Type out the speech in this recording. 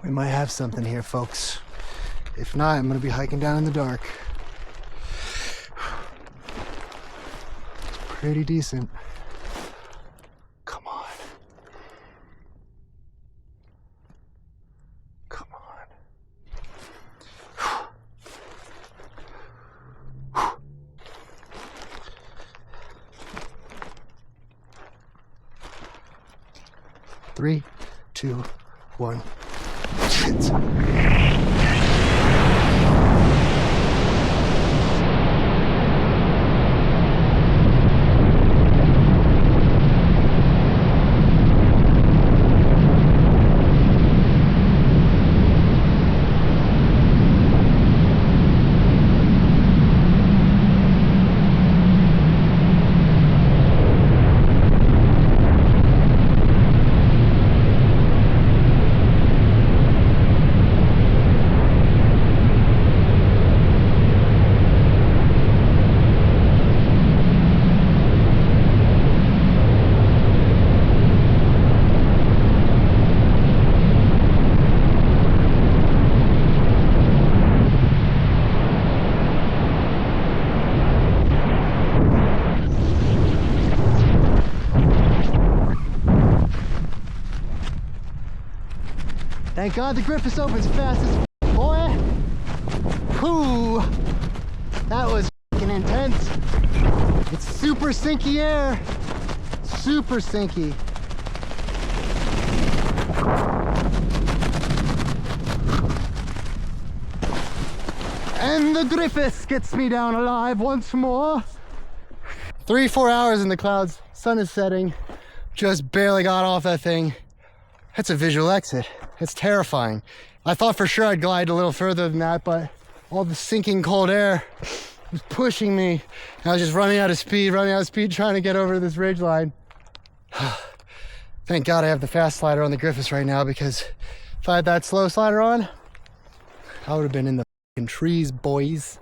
We might have something here, folks. If not, I'm gonna be hiking down in the dark. It's pretty decent. Come on. Come on. 3, 2, 1. Shit. Thank God the Gryphus opens fast as boy. Whew, that was fucking intense. It's super sinky air, super sinky. And the Gryphus gets me down alive once more. 3-4 hours in the clouds, sun is setting. Just barely got off that thing. That's a visual exit. It's terrifying. I thought for sure I'd glide a little further than that, but all the sinking cold air was pushing me. I was just running out of speed, trying to get over this ridge line. Thank God I have the fast slider on the Gryphus right now, because if I had that slow slider on, I would have been in the fucking trees, boys.